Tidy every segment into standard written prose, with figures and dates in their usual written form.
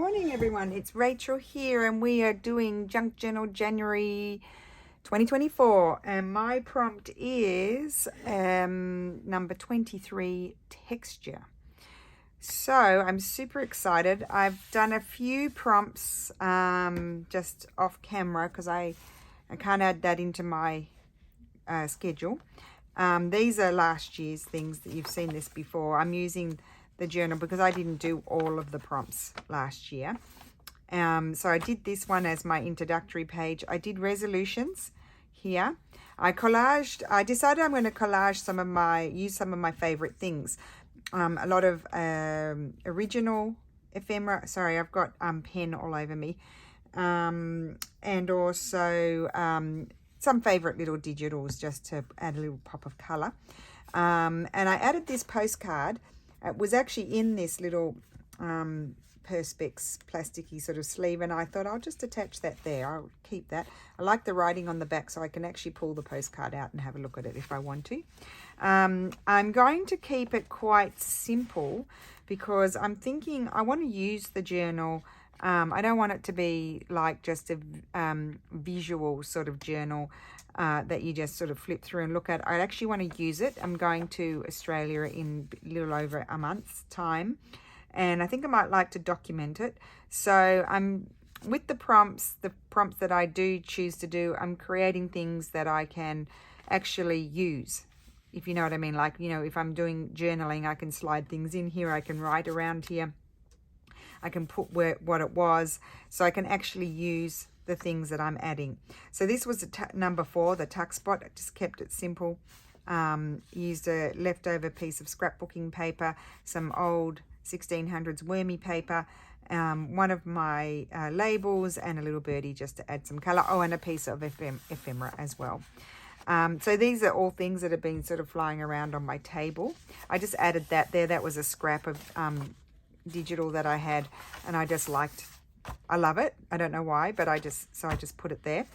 morning, everyone. It's Rachel here, and we are doing Junk Journal January 2024. And my prompt is number 23, texture. So I'm super excited. I've done a few prompts just off camera because I can't add that into my schedule. These are last year's things that you've seen this before. I'm using the journal because I didn't do all of the prompts last year. So I did this one as my introductory page. I did resolutions here. I decided I'm going to collage use some of my favorite things. A lot of original ephemera. Sorry, I've got pen all over me. And also some favorite little digitals just to add a little pop of color. And I added this postcard. It was actually in this little Perspex plasticky sort of sleeve, and I thought I'll just attach that there. I'll keep that. I like the writing on the back, so I can actually pull the postcard out and have a look at it if I want to. I'm going to keep it quite simple because I'm thinking I want to use the journal. I don't want it to be like just a visual sort of journal that you just sort of flip through and look at. I actually want to use it. I'm going to Australia in a little over a month's time, and I think I might like to document it. So I'm with the prompts that I do choose to do, I'm creating things that I can actually use, if you know what I mean. Like, you know, if I'm doing journaling, I can slide things in here, I can write around here, I can put what it was, so I can actually use the things that I'm adding. So this was number 4, the tuck spot. I just kept it simple. Used a leftover piece of scrapbooking paper, some old 1600s wormy paper, one of my labels, and a little birdie just to add some color. Oh, and a piece of ephemera as well. So these are all things that have been sort of flying around on my table. I just added that there. That was a scrap of digital that I had, and I just liked, I love it. I don't know why, but I just put it there.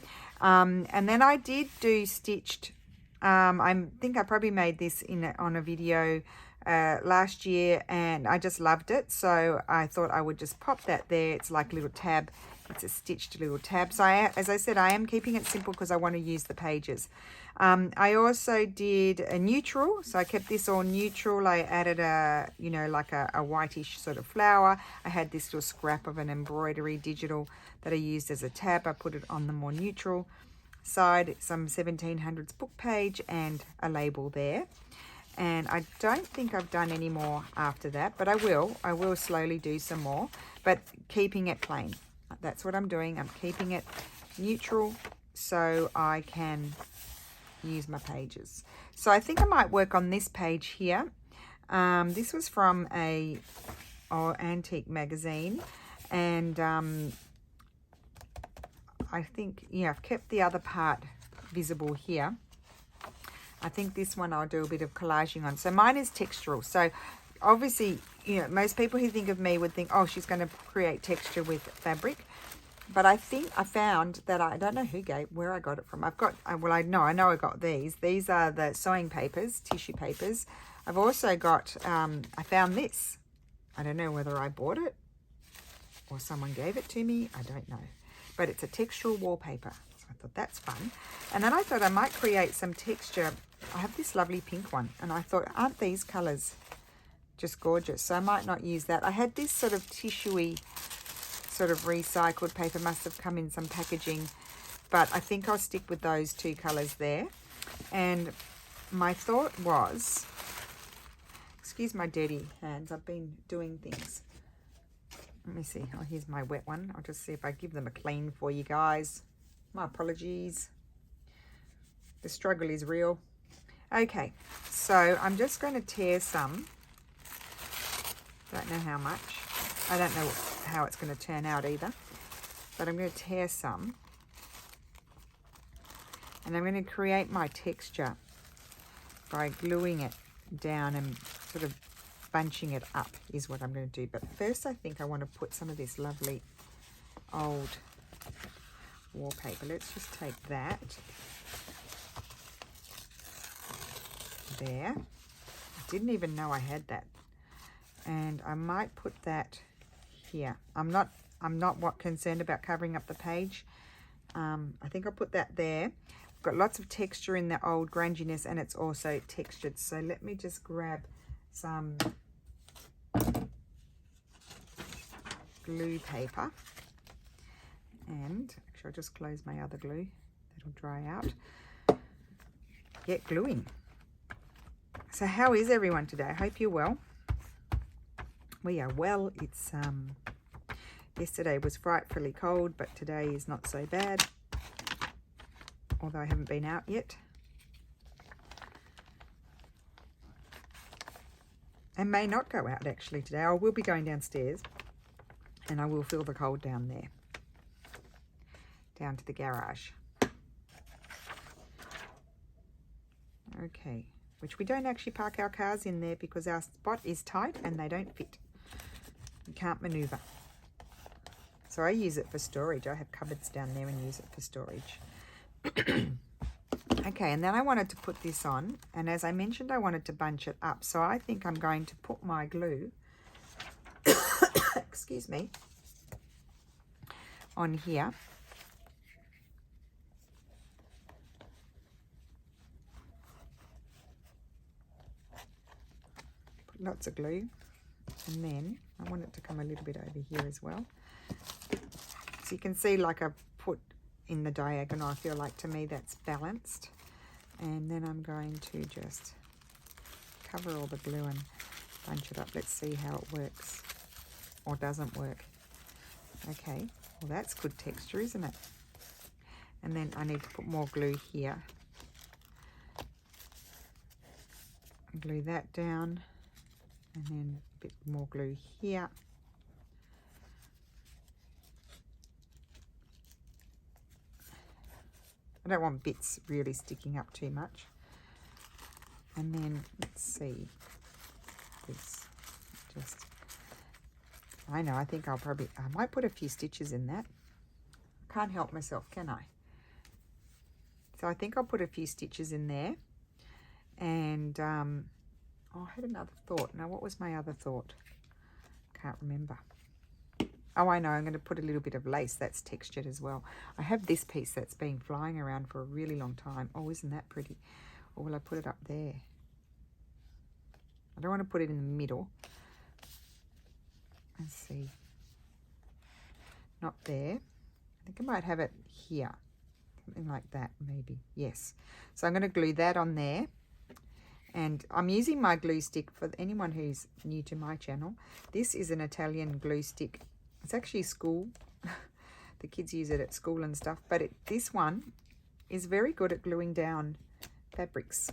And then I did do stitched. I think I probably made this on a video last year, and I just loved it. So I thought I would just pop that there. It's like a little tab. It's a stitched little tab. So as I said, I am keeping it simple because I want to use the pages. I also did a neutral, so I kept this all neutral. I added like a whitish sort of flower. I had this little scrap of an embroidery digital that I used as a tab. I put it on the more neutral side, some 1700s book page, and a label there. And I don't think I've done any more after that, but I will slowly do some more, but keeping it plain. That's what I'm doing. I'm keeping it neutral so I can use my pages. So I think I might work on this page here. This was from a antique magazine, and I think, yeah, I've kept the other part visible here. I think this one I'll do a bit of collaging on. So mine is textural. So obviously, you know, most people who think of me would think, oh, she's going to create texture with fabric. But I think I found that I don't know where I got it from. I know I got these. These are the sewing papers, tissue papers. I've also got, I found this. I don't know whether I bought it or someone gave it to me. I don't know. But it's a textural wallpaper. So I thought that's fun. And then I thought I might create some texture. I have this lovely pink one, and I thought, aren't these colors just gorgeous? So I might not use that. I had this sort of tissuey sort of recycled paper, must have come in some packaging, but I think I'll stick with those 2 colors there. And my thought was, excuse my dirty hands, I've been doing things. Let me see. Oh, here's my wet one. I'll just see if I give them a clean for you guys. My apologies. The struggle is real. Okay, so I'm just going to tear some. Don't know how much. I don't know how it's going to turn out either. But I'm going to tear some. And I'm going to create my texture by gluing it down and sort of bunching it up is what I'm going to do. But first I think I want to put some of this lovely old wallpaper. Let's just take that. There. I didn't even know I had that. And I might put that here. I'm not concerned about covering up the page. I think I'll put that there. I've got lots of texture in the old grunginess, and it's also textured. So let me just grab some glue paper, and actually I'll just close my other glue. That'll dry out. Get gluing. So how is everyone today? I hope you're well. We are well. It's yesterday was frightfully cold, but today is not so bad, although I haven't been out yet. And may not go out actually today. I will be going downstairs, and I will feel the cold down there, down to the garage. Okay, which we don't actually park our cars in there because our spot is tight and they don't fit. You can't maneuver. So I use it for storage. I have cupboards down there and use it for storage. Okay, and then I wanted to put this on, and as I mentioned, I wanted to bunch it up. So I think I'm going to put my glue, excuse me, on here. Put lots of glue, and then I want it to come a little bit over here as well. So you can see, like I put in the diagonal, I feel like to me that's balanced. And then I'm going to just cover all the glue and bunch it up. Let's see how it works or doesn't work. Okay, well that's good texture, isn't it? And then I need to put more glue here. Glue that down, and then a bit more glue here. I don't want bits really sticking up too much. And then let's see this. Just, I know, I think I might put a few stitches in that. Can't help myself, can I? So I think I'll put a few stitches in there. And oh, I had another thought. Now, what was my other thought? Can't remember. Oh, I know, I'm going to put a little bit of lace that's textured as well. I have this piece that's been flying around for a really long time. Oh, isn't that pretty? Or will I put it up there? I don't want to put it in the middle. Let's see. Not there. I think I might have it here. Something like that, maybe. Yes. So I'm going to glue that on there. And I'm using my glue stick for anyone who's new to my channel. This is an Italian glue stick. It's actually school. The kids use it at school and stuff. But this one is very good at gluing down fabrics.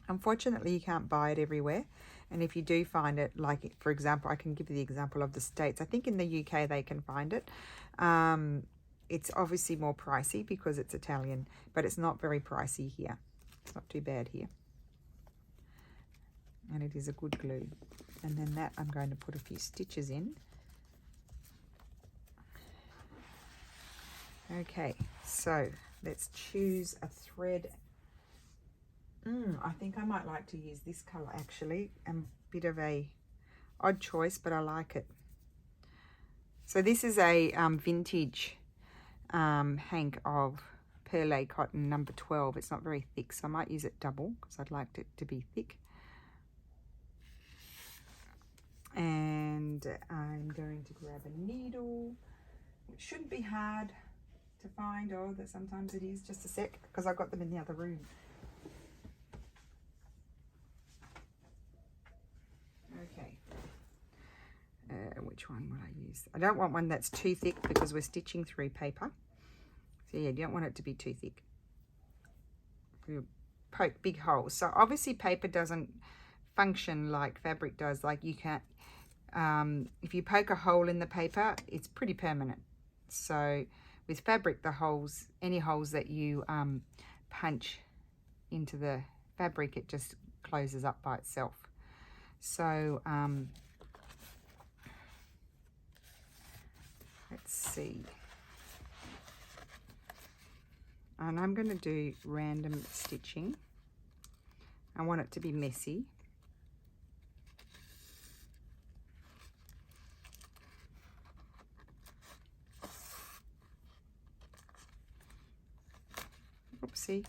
Unfortunately, you can't buy it everywhere. And if you do find it, like, for example, I can give you the example of the States. I think in the UK they can find it. It's obviously more pricey because it's Italian, but it's not very pricey here. It's not too bad here. And it is a good glue. And then that I'm going to put a few stitches in. Okay, so let's choose a thread. I think I might like to use this color actually. A bit of a odd choice, but I like it. So this is a vintage hank of Perle cotton number 12. It's not very thick, so I might use it double because I'd like it to be thick. And I'm going to grab a needle, which shouldn't be hard to find. Oh, that sometimes it is. Just a sec, because I got them in the other room. Okay. Which one will I use? I don't want one that's too thick because we're stitching through paper. So yeah, you don't want it to be too thick. You poke big holes. So obviously paper doesn't function like fabric does. Like you can't, if you poke a hole in the paper, it's pretty permanent. So with fabric, the holes, any holes that you punch into the fabric, it just closes up by itself. So let's see. And I'm going to do random stitching. I want it to be messy. Oopsie.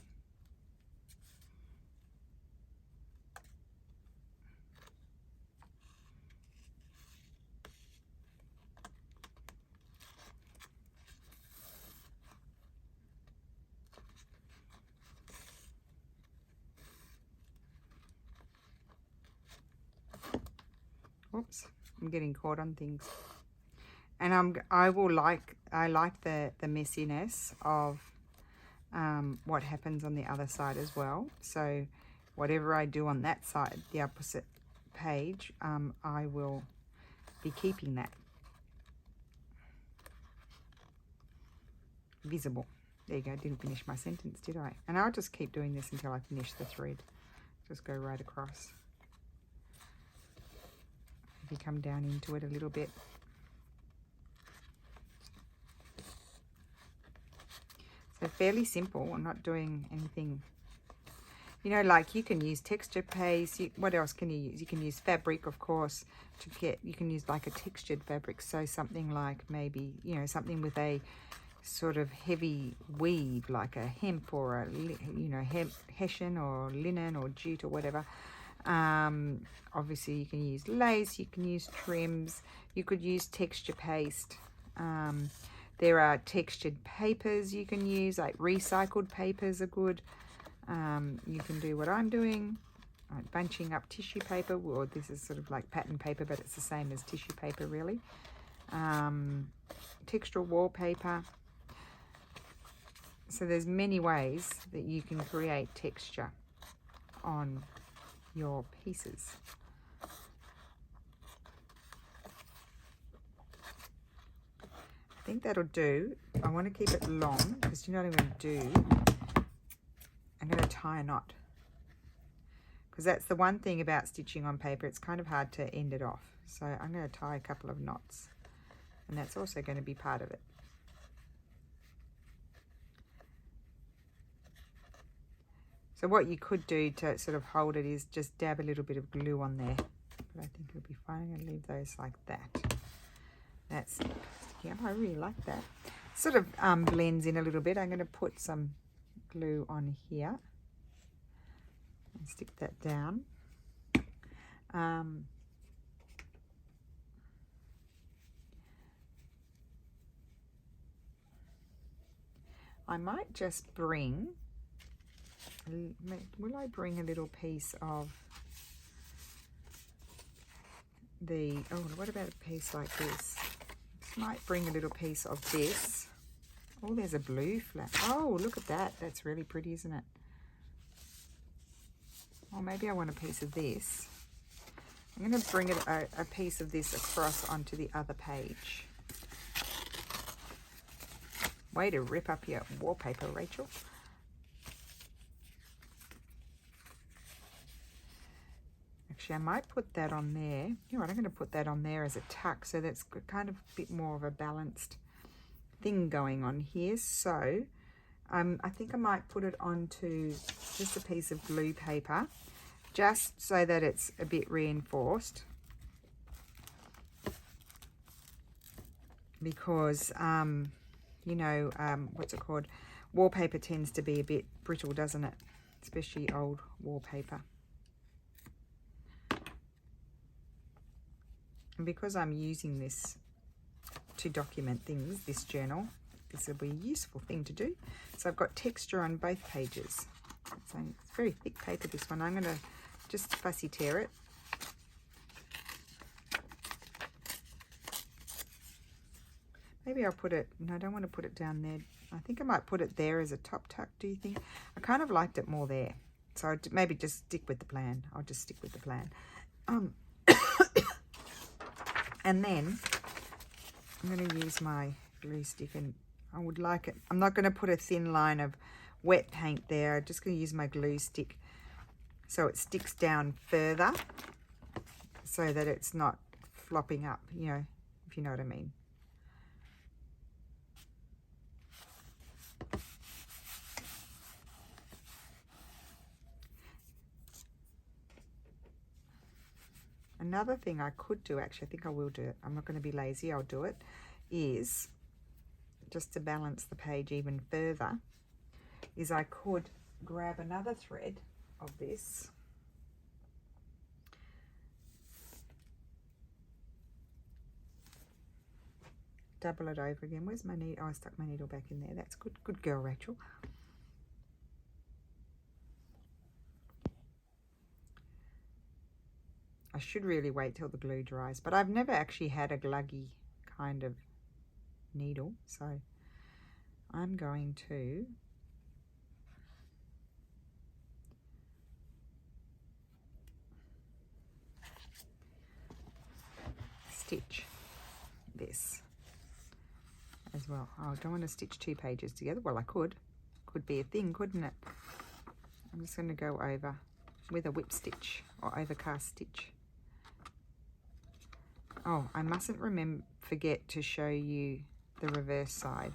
Oops, I'm getting caught on things. And I like the messiness of what happens on the other side as well. So whatever I do on that side, the opposite page, I will be keeping that visible. There you go, didn't finish my sentence, did I? And I'll just keep doing this until I finish the thread. Just go right across. If you come down into it a little bit. So fairly simple. I'm not doing anything, you know, like you can use texture paste. What else can you use? You can use fabric, of course, you can use like a textured fabric. So something like maybe, you know, something with a sort of heavy weave, like a hemp or a, you know, hessian or linen or jute or whatever. Obviously you can use lace, you can use trims, you could use texture paste. There are textured papers you can use, like recycled papers are good. You can do what I'm doing, like bunching up tissue paper. Well, this is sort of like pattern paper, but it's the same as tissue paper really. Textural wallpaper. So there's many ways that you can create texture on your pieces. I think that'll do. I want to keep it long because you know what I'm going to do? I'm going to tie a knot. Because that's the one thing about stitching on paper, it's kind of hard to end it off. So I'm going to tie a couple of knots. And that's also going to be part of it. So what you could do to sort of hold it is just dab a little bit of glue on there. But I think it'll be fine. I'm going to leave those like that. That's, yeah, I really like that. Sort of blends in a little bit. I'm going to put some glue on here and stick that down. I might just bring, will I bring a little piece of the, oh, what about a piece like this? Might bring a little piece of this. Oh, there's a blue flat. Oh, look at that. That's really pretty, isn't it? Or maybe I want a piece of this. I'm going to bring a piece of this across onto the other page. Way to rip up your wallpaper, Rachel. Actually, I might put that on there. You know what, I'm going to put that on there as a tuck, so that's kind of a bit more of a balanced thing going on here. So I think I might put it onto just a piece of glue paper, just so that it's a bit reinforced. Because, you know, what's it called? Wallpaper tends to be a bit brittle, doesn't it? Especially old wallpaper. And because I'm using this to document things, this journal, this will be a useful thing to do. So I've got texture on both pages. So it's very thick paper, this one. I'm going to just fussy tear it. Maybe I'll put it, no, I don't want to put it down there. I think I might put it there as a top tuck, do you think? I kind of liked it more there. So I'd maybe just stick with the plan. I'll just stick with the plan. And then I'm going to use my glue stick, and I would like it. I'm not going to put a thin line of wet paint there. I'm just going to use my glue stick so it sticks down further so that it's not flopping up, you know, if you know what I mean. Another thing I could do, actually, I think I will do it. I'm not going to be lazy, I'll do it, is just to balance the page even further. is I could grab another thread of this, double it over again. Where's my needle? Oh, I stuck my needle back in there. That's good. Good girl, Rachel. I should really wait till the glue dries, but I've never actually had a gluggy kind of needle, so I'm going to stitch this as well. Oh, I don't want to stitch 2 pages together. Well, I could be a thing, couldn't it? I'm just going to go over with a whip stitch or overcast stitch. Oh, I mustn't forget to show you the reverse side.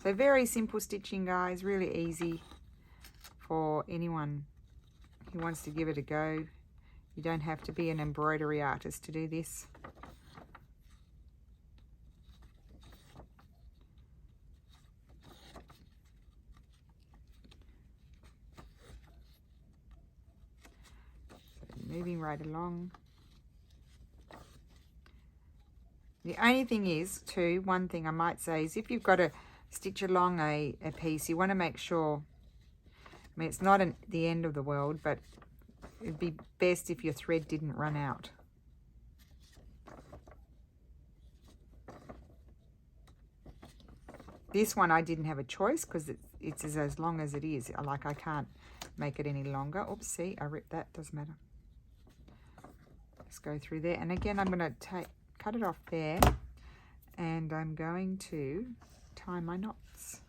So very simple stitching, guys, really easy for anyone who wants to give it a go. You don't have to be an embroidery artist to do this. So moving right along. The only thing is, too, one thing I might say is if you've got to stitch along a piece, you want to make sure, I mean, it's not the end of the world, but it'd be best if your thread didn't run out. This one I didn't have a choice because it's as long as it is. Like, I can't make it any longer. Oops, see, I ripped that. Doesn't matter. Just go through there. And again, I'm going to cut it off there. And I'm going to tie my knots.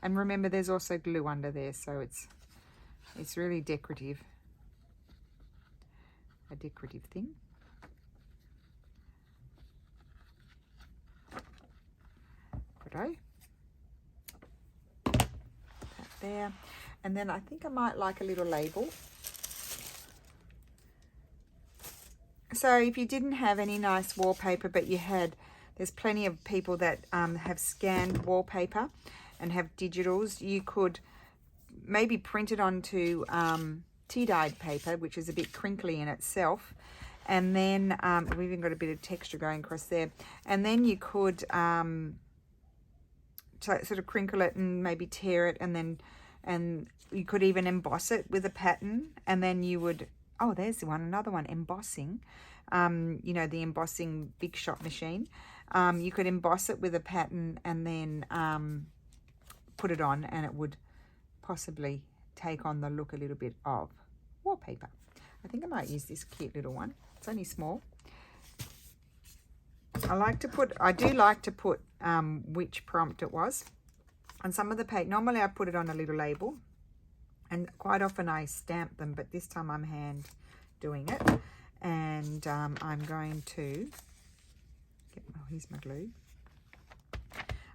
And remember, there's also glue under there, so it's really decorative. A decorative thing. Righto. That there. And then I think I might like a little label. So if you didn't have any nice wallpaper, but you had, there's plenty of people that have scanned wallpaper and have digitals, you could maybe print it onto tea-dyed paper, which is a bit crinkly in itself. And then we've even got a bit of texture going across there. And then you could sort of crinkle it and maybe tear it, and you could even emboss it with a pattern, and then you would, oh, there's another one, embossing. You know, the embossing big shot machine. You could emboss it with a pattern and then put it on, and it would possibly take on the look a little bit of wallpaper. I think I might use this cute little one. It's only small. I do like to put which prompt it was on some of the page. Normally I put it on a little label, and quite often I stamp them, but this time I'm hand doing it. And I'm going to get, oh, here's my glue.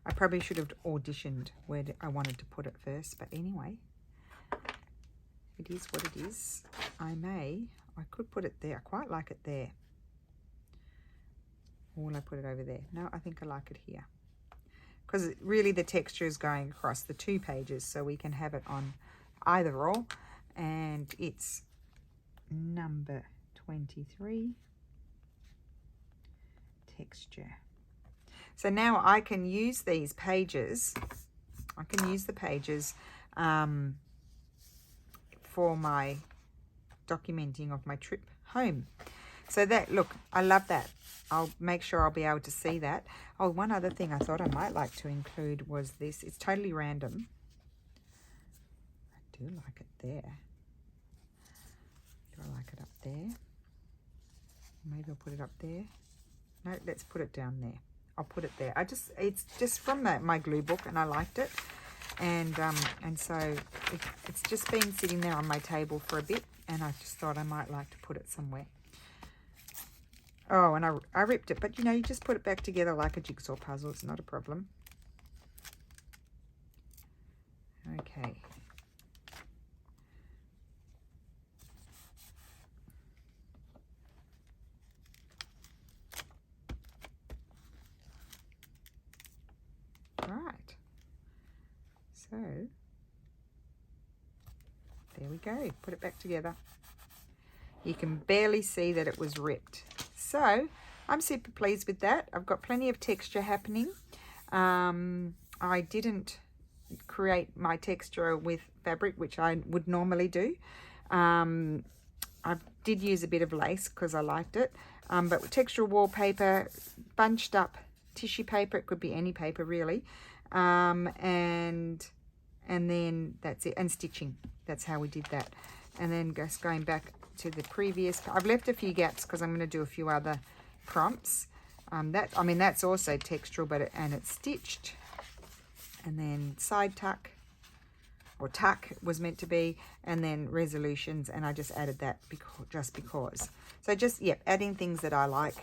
I probably should have auditioned where I wanted to put it first, but anyway, it is what it is. I could put it there. I quite like it there. Or will I put it over there? No, I think I like it here. Because really the texture is going across the 2 pages, so we can have it on either or. And it's number 23, texture. So now I can use these pages, I can use the pages for my documenting of my trip home. So that, look, I love that. I'll make sure I'll be able to see that. Oh, one other thing I thought I might like to include was this. It's totally random. I do like it there. Do I like it up there? Maybe I'll put it up there. No, let's put it down there. I'll put it there. It's just from my glue book, and I liked it. And so it's just been sitting there on my table for a bit, and I just thought I might like to put it somewhere. Oh, and I ripped it, but you know, you just put it back together like a jigsaw puzzle. It's not a problem. Okay. So there we go. Put it back together. You can barely see that it was ripped. So I'm super pleased with that. I've got plenty of texture happening. I didn't create my texture with fabric, which I would normally do. I did use a bit of lace because I liked it. But with textural wallpaper, bunched up tissue paper, it could be any paper really. And then that's it, and stitching. That's how we did that. And then just going back to the previous, I've left a few gaps because I'm going to do a few other prompts. That's also textural, but it's stitched. And then side tuck, or tuck was meant to be, and then resolutions, and I just added that because. So just, adding things that I like,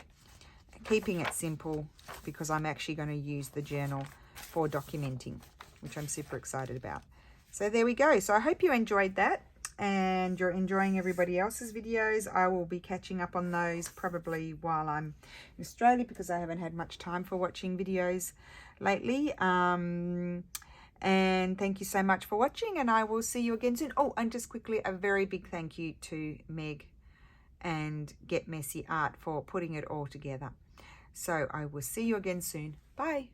keeping it simple, because I'm actually going to use the journal for documenting, which I'm super excited about. So there we go. So I hope you enjoyed that, and you're enjoying everybody else's videos. I will be catching up on those probably while I'm in Australia, because I haven't had much time for watching videos lately. And thank you so much for watching, and I will see you again soon. Oh, and just quickly, a very big thank you to Meg and Get Messy Art for putting it all together. So I will see you again soon. Bye.